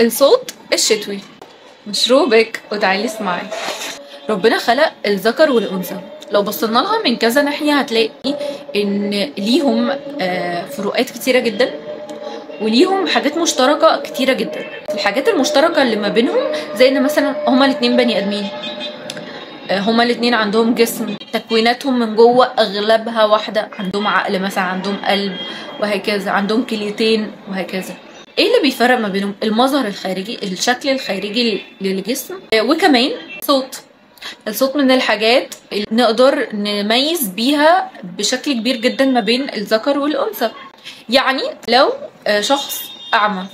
الصوت الشتوي. مشروبك وتعالي اسمعي. ربنا خلق الذكر والأنثى، لو بصينا لها من كذا ناحية هتلاقي ان ليهم فروقات كتيرة جدا وليهم حاجات مشتركة كتيرة جدا. الحاجات المشتركة اللي ما بينهم زي ان مثلا هما الاتنين بني ادمين، هما الاتنين عندهم جسم، تكويناتهم من جوه اغلبها واحدة، عندهم عقل مثلا، عندهم قلب وهكذا، عندهم كليتين وهكذا. ايه اللي بيفرق ما بينهم؟ المظهر الخارجي، الشكل الخارجي للجسم، وكمان صوت. الصوت من الحاجات اللي نقدر نميز بيها بشكل كبير جدا ما بين الذكر والأنثى. يعني لو شخص أعمى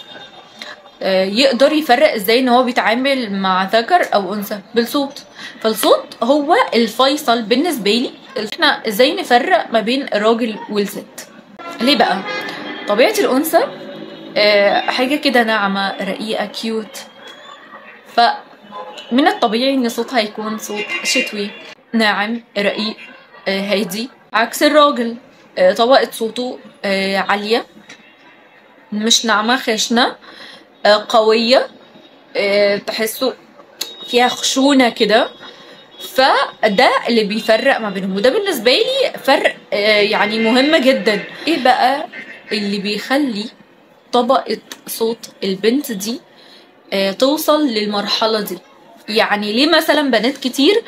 يقدر يفرق ازاي ان هو بيتعامل مع ذكر او انثى بالصوت. فالصوت هو الفيصل بالنسبه لي، احنا ازاي نفرق ما بين الراجل والست. ليه بقى؟ طبيعه الانثى حاجه كده ناعمه رقيقه كيوت، فمن الطبيعي ان صوتها يكون صوت شتوي ناعم رقيق هادي، عكس الراجل طبقه صوته عاليه، مش ناعمه خشنه، قوية، تحسه فيها خشونة كده. فده اللي بيفرق ما بينهم، وده بالنسبة لي فرق يعني مهم جدا. ايه بقى اللي بيخلي طبقة صوت البنت دي توصل للمرحلة دي؟ يعني ليه مثلا بنات كتير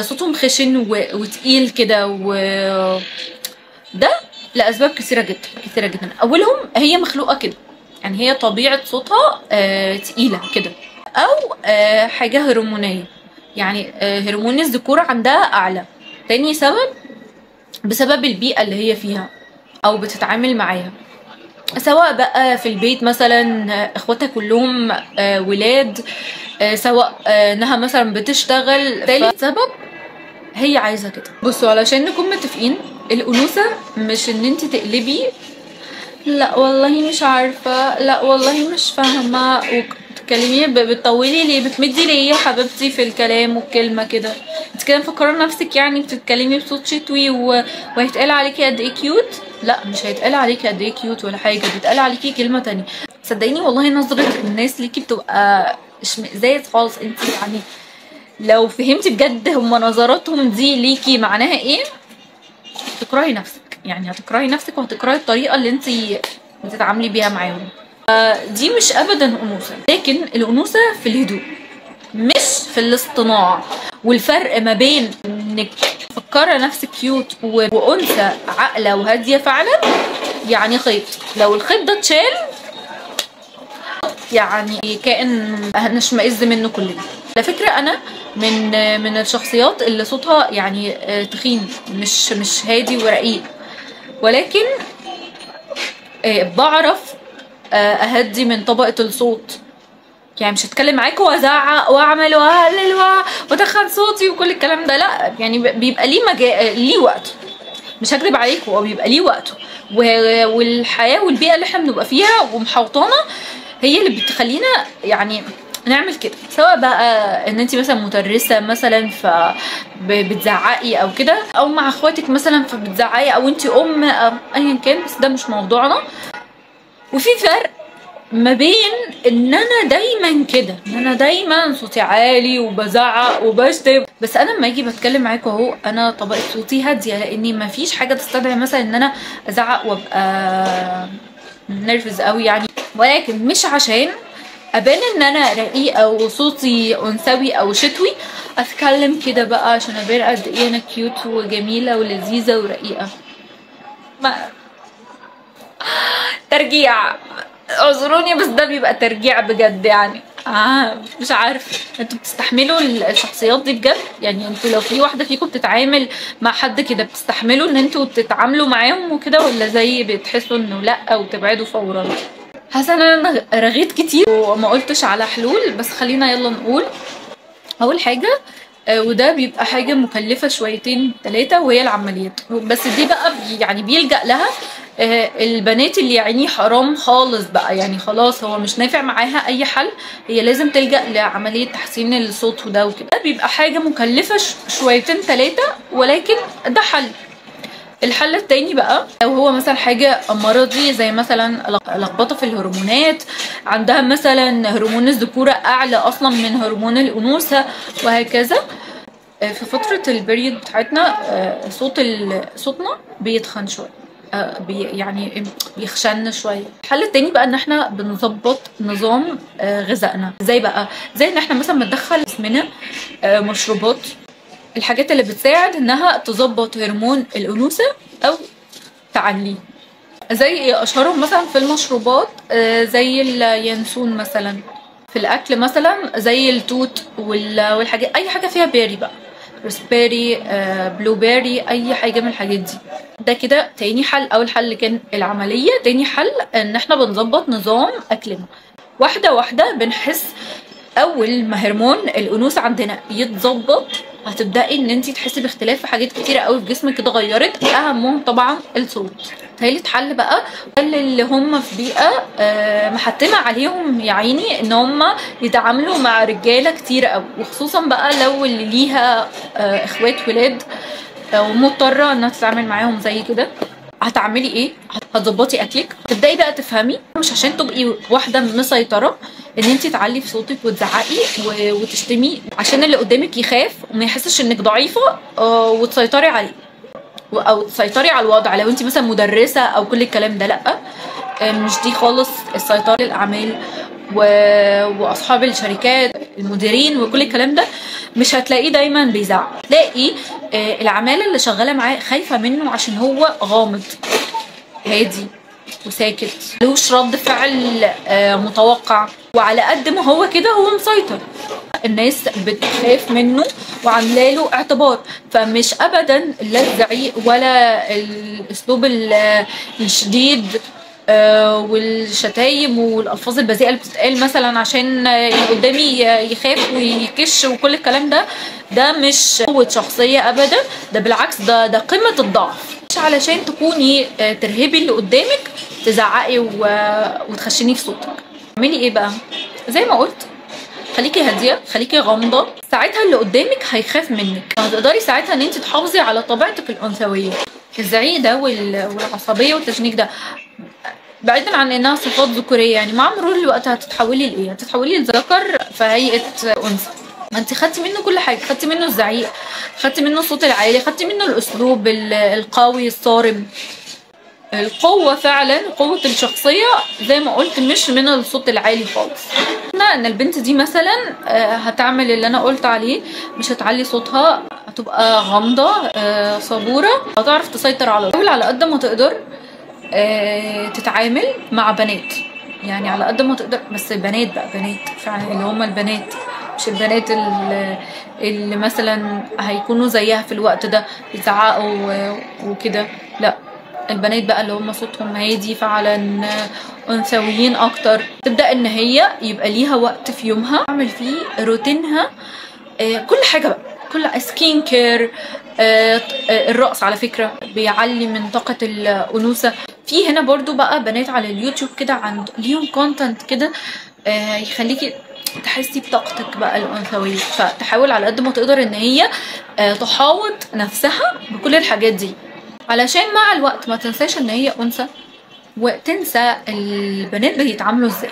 صوتهم خشن وتقيل كده؟ ده لأسباب كثيرة جدا كثيرة جدا. أولهم هي مخلوقة كده، يعني هي طبيعة صوتها تقيلة كده، أو حاجة هرمونية، يعني هرمون الذكورة عندها أعلى. تاني سبب بسبب البيئة اللي هي فيها أو بتتعامل معاها، سواء بقى في البيت مثلا اخواتها كلهم ولاد، سواء انها مثلا بتشتغل. تالت سبب هي عايزة كده. بصوا علشان نكون متفقين، الأنوثة مش ان انت تقلبي لا والله مش عارفة، لا والله مش فاهمة، وتكلميه بتطولي ليه، بتمدي ليه يا حبيبتي في الكلام والكلمة كده؟ انت كده مفكرة نفسك يعني بتتكلمي بصوت شتوي وهيتقال عليكي قد ايه كيوت؟ لا، مش هيتقال عليكي قد ايه كيوت ولا حاجة، بيتقال عليكي كلمة تانية. صدقيني والله نظرة الناس ليكي بتبقى اشمئزاز خالص. انت يعني لو فهمتي بجد هما نظراتهم دي ليكي معناها ايه، تكرهي نفسك. يعني هتكرهي نفسك وهتكرهي الطريقه اللي انت بتتعاملي بيها معاهم. دي مش ابدا انوثه، لكن الانوثه في الهدوء مش في الاصطناع. والفرق ما بين انك مفكره نفسك كيوت وانثى عاقله وهاديه فعلا يعني خيط، لو الخيط ده اتشال يعني كائن هنشمئز منه كلنا. على فكره انا من الشخصيات اللي صوتها يعني تخين، مش هادي ورقيق، ولكن بعرف اهدي من طبقة الصوت. يعني مش هتكلم معاكوا وازعق واعمل واهلل وادخل صوتي وكل الكلام ده، لا. يعني بيبقى ليه وقته، مش هكذب عليكوا، هو بيبقى ليه وقته. والحياة والبيئة اللي احنا بنبقى فيها ومحوطانا هي اللي بتخلينا يعني نعمل كده. سواء بقى ان انت مثلا مدرسه مثلا فبتزعقي او كده، او مع اخواتك مثلا فبتزعقي، او انت ام أو ايا كان، بس ده مش موضوعنا. وفي فرق ما بين ان انا دايما كده، ان انا دايما صوتي عالي وبزعق وبشتم، بس انا لما اجي بتكلم معاكم اهو انا طبقه صوتي هاديه، لاني ما فيش حاجه تستدعي مثلا ان انا ازعق وابقى نرفز قوي يعني. ولكن مش عشان ابان ان انا رقيقه وصوتي انثوي او شتوي اتكلم كده بقى عشان ابان قد ايه انا كيوت وجميله ولذيذه ورقيقه. ما ترجيع، اعذروني بس ده بيبقى ترجيع بجد يعني. مش عارف انتوا بتستحملوا الشخصيات دي بجد؟ يعني انتوا لو في واحده فيكم بتتعامل مع حد كده بتستحملوا ان انتوا تتعاملوا معاهم وكده، ولا زي بتحسوا انه لا وتبعدوا فورا؟ حاسه ان انا رغيت كتير وما قلتش على حلول، بس خلينا يلا نقول. اول حاجه وده بيبقى حاجه مكلفه شويتين ثلاثه، وهي العمليات. بس دي بقى يعني بيلجأ لها البنات اللي يعني حرام خالص بقى، يعني خلاص هو مش نافع معاها اي حل، هي لازم تلجأ لعمليه تحسين الصوت وده وكده. بيبقى حاجه مكلفه شويتين ثلاثه، ولكن ده حل. الحل التاني بقى لو هو مثلا حاجة مرضي زي مثلا لخبطة في الهرمونات، عندها مثلا هرمون الذكورة أعلى أصلا من هرمون الأنوثة وهكذا، في فترة البريود بتاعتنا صوتنا بيتخن شوية، يعني بيخشن شويه. الحل التاني بقى ان احنا بنظبط نظام غذائنا. ازاي بقى؟ زي ان احنا مثلا بندخل جسمنا مشروبات، الحاجات اللي بتساعد انها تظبط هرمون الانوثه او تعليه. زي ايه اشهرهم مثلا في المشروبات؟ زي اليانسون مثلا. في الاكل مثلا زي التوت والحاجات، اي حاجه فيها بيري بقى، روسبيري، بلو بيري، اي حاجه من الحاجات دي. ده كده تاني حل. اول حل كان العمليه، تاني حل ان احنا بنظبط نظام اكلنا واحده واحده. بنحس اول ما هرمون الانوثه عندنا يتظبط هتبداي ان انت تحسي باختلاف في حاجات كتيره قوي في جسمك اتغيرت، اهمهم طبعا الصوت. تالت حل بقى اللي هم في بيئه محتمه عليهم يا عيني ان هم يتعاملوا مع رجاله كتير قوي، وخصوصا بقى لو اللي ليها اخوات ولاد ومضطره انها تتعامل معاهم زي كده. هتعملي ايه؟ هتظبطي اكلك، تبداي بقى تفهمي مش عشان تبقي واحده مسيطره ان انت تعلي في صوتك وتزعقي وتشتمي عشان اللي قدامك يخاف وما يحسش انك ضعيفه وتسيطري عليه او تسيطري على الوضع. لو انت مثلا مدرسه او كل الكلام ده، لا، مش دي خالص السيطره. الاعمال واصحاب الشركات المديرين وكل الكلام ده مش هتلاقيه دايما بيزعق، تلاقي العماله اللي شغاله معاه خايفه منه عشان هو غامض هادي وساكت، ملوش رد فعل متوقع، وعلى قد ما هو كده هو مسيطر. الناس بتخاف منه وعامله له اعتبار، فمش ابدا لا الزعيق ولا الاسلوب الشديد والشتايم والالفاظ البذيئه اللي بتتقال مثلا عشان اللي قدامي يخاف ويكش وكل الكلام ده، ده مش قوه شخصيه ابدا، ده بالعكس، ده قمه الضعف. مش علشان تكوني ترهبي اللي قدامك تزعقي وتخشني في صوتك. اعملي ايه بقى؟ زي ما قلت، خليكي هاديه، خليكي غامضه، ساعتها اللي قدامك هيخاف منك، هتقدري ساعتها ان انت تحافظي على طبيعتك الانثويه. الزعيق ده والعصبيه والتشنيج ده بعيدا عن انها صفات ذكوريه، يعني مع مرور الوقت هتتحولي لايه؟ هتتحولي لذكر في هيئه انثى. ما انت خدتي منه كل حاجه، خدتي منه الزعيق، خدتي منه الصوت العالي، خدتي منه الاسلوب القوي الصارم. القوة فعلا، قوة الشخصية زي ما قلت مش من الصوت العالي خالص. ان البنت دي مثلا هتعمل اللي انا قلت عليه، مش هتعلي صوتها، هتبقى غامضة صبورة، هتعرف تسيطر على قد ما تقدر تتعامل مع بنات، يعني على قد ما تقدر. بس بنات بقى، بنات فعلا اللي هم البنات، مش البنات اللي مثلا هيكونوا زيها في الوقت ده يزعقوا وكده، لا، البنات بقى اللي هم صوتهم هادي فعلا، انثويين اكتر. تبدا ان هي يبقى ليها وقت في يومها تعمل فيه روتينها كل حاجه بقى، كل سكين كير. الرقص على فكره بيعلي من طاقه الانوثه. في هنا برضو بقى بنات على اليوتيوب كده ليهم كونتنت كده يخليكي تحسي بطاقتك بقى الانثويه، فتحاول على قد ما تقدر ان هي تحاوط نفسها بكل الحاجات دي، علشان مع الوقت ما تنساش ان هي انثى وتنسى البنات بيتعاملوا ازاي.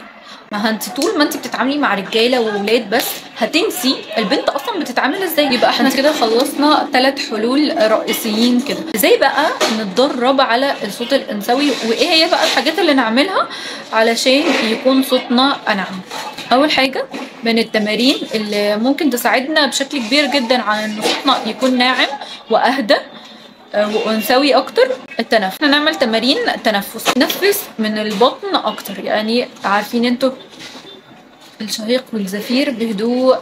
ما انت طول ما انت بتتعاملي مع رجاله وولاد بس هتنسي البنت اصلا بتتعامل ازاي. يبقى احنا كده خلصنا 3 حلول رئيسيين كده. ازاي بقى نتدرب على الصوت الانثوي، وايه هي بقى الحاجات اللي نعملها علشان يكون صوتنا انعم؟ اول حاجه من التمارين اللي ممكن تساعدنا بشكل كبير جدا على ان صوتنا يكون ناعم واهدى وانثوي اكتر، التنفس. احنا نعمل تمارين تنفس، نفس من البطن اكتر، يعني عارفين انتوا الشهيق والزفير بهدوء،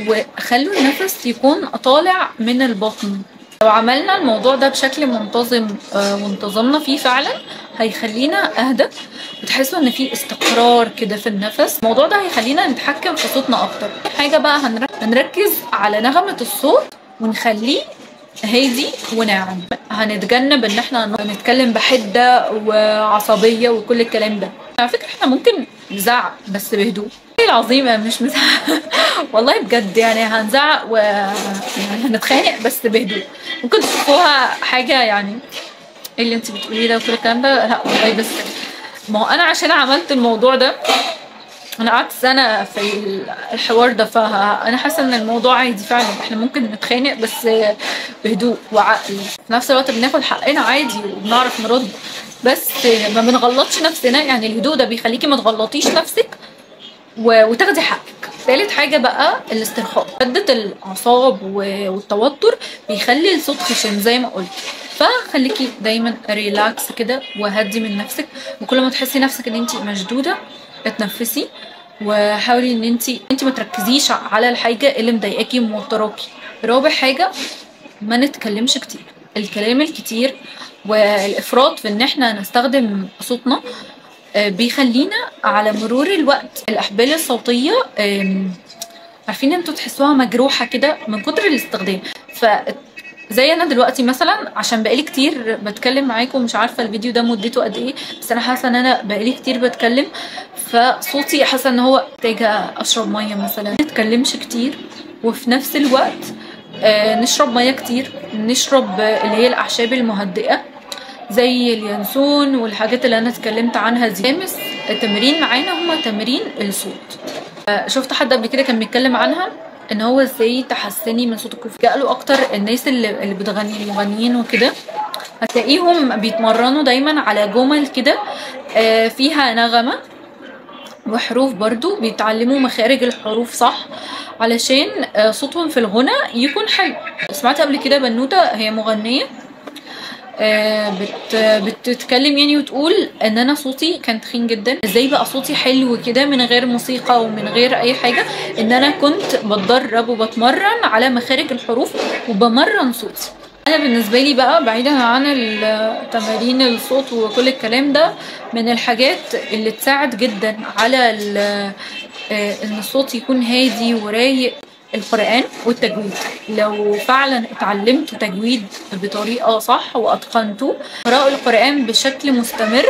وخلوا النفس يكون طالع من البطن. لو عملنا الموضوع ده بشكل منتظم وانتظمنا فيه فعلا هيخلينا اهدى، بتحسوا ان في استقرار كده في النفس. الموضوع ده هيخلينا نتحكم في صوتنا اكتر. حاجه بقى هنركز على نغمه الصوت ونخليه هادي وناعم. هنتجنب ان احنا نتكلم بحده وعصبيه وكل الكلام ده. على فكره احنا ممكن نزعق بس بهدوء، العظيمه مش مزعق والله بجد، يعني هنزعق يعني هنتخانق بس بهدوء. ممكن تشوفوها حاجه يعني ايه اللي انت بتقوليه ده وكل الكلام ده؟ لا والله، بس ما هو انا عشان عملت الموضوع ده انا قعدت سنه في الحوار ده، فانا حاسه ان الموضوع عادي فعلا. احنا ممكن نتخانق بس بهدوء وعقل، في نفس الوقت بناخد حقنا عادي وبنعرف نرد، بس ما بنغلطش نفسنا. يعني الهدوء ده بيخليكي ما تغلطيش نفسك وتاخدي حقك. ثالث حاجه بقى الاسترخاء. شدة الاعصاب والتوتر بيخلي الصوت خشن زي ما قلت، فخليكي دايما ريلاكس كده وهدي من نفسك. وكل ما تحسي نفسك ان انت مشدوده اتنفسي، وحاولي ان انت ما تركزيش على الحاجه اللي مضايقاكي وموتراكي. رابع حاجه، ما نتكلمش كتير. الكلام الكتير والافراط في ان احنا نستخدم صوتنا بيخلينا على مرور الوقت الاحبال الصوتيه عارفين انتوا تحسوها مجروحه كده من كتر الاستخدام. زي انا دلوقتي مثلا، عشان بقالي كتير بتكلم معاكم، مش عارفه الفيديو ده مدته قد ايه، بس انا حاسه ان انا بقالي كتير بتكلم، فصوتي حاسه ان هو محتاجه اشرب ميه مثلا. نتكلمش كتير، وفي نفس الوقت نشرب ميه كتير. نشرب اللي هي الاعشاب المهدئه زي اليانسون والحاجات اللي انا اتكلمت عنها دي. خامس تمرين معانا هما تمرين الصوت. شفت حد قبل كده كان بيتكلم عنها ان هو ازاي تحسني من صوتك. وفجأله اكتر الناس اللي بتغني، المغنيين وكده، هتلاقيهم بيتمرنوا دايما على جمل كده فيها نغمة وحروف، برضو بيتعلموا مخارج الحروف صح علشان صوتهم في الغنى يكون حلو. سمعت قبل كده بنوتة هي مغنية بتتكلم يعني وتقول ان انا صوتي كان تخين جدا، ازاي بقى صوتي حلو كده من غير موسيقى ومن غير اي حاجه، ان انا كنت بتدرب وبتمرن على مخارج الحروف وبمرن صوتي. انا بالنسبه لي بقى، بعيدا عن تمارين الصوت وكل الكلام ده، من الحاجات اللي تساعد جدا على ان الصوت يكون هادي ورايق القرآن والتجويد. لو فعلا اتعلمتوا تجويد بطريقة صح واتقنتوا قراءة القرآن بشكل مستمر،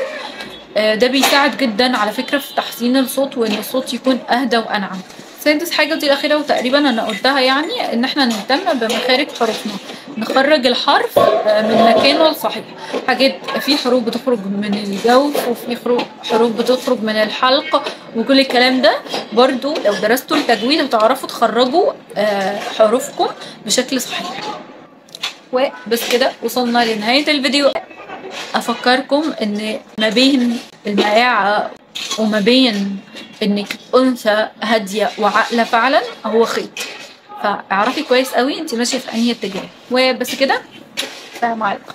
ده بيساعد جدا على فكرة في تحسين الصوت وان الصوت يكون اهدى وانعم. سادس حاجة دي الأخيرة وتقريبا أنا قلتها، يعني إن احنا نهتم بمخارج حروفنا، نخرج الحرف من مكانه الصحيح. حاجات في حروف بتخرج من الجوف، وفي حروف بتخرج من الحلق، وكل الكلام ده برضو لو درستوا التجويد هتعرفوا تخرجوا حروفكم بشكل صحيح. وبس كده وصلنا لنهاية الفيديو. أفكركم إن ما بين المائعة وما بين انك انثى هاديه وعاقله فعلا هو خيط، فاعرفي كويس قوي انت ماشيه في انهي اتجاه. وبس كده، السلام عليكم.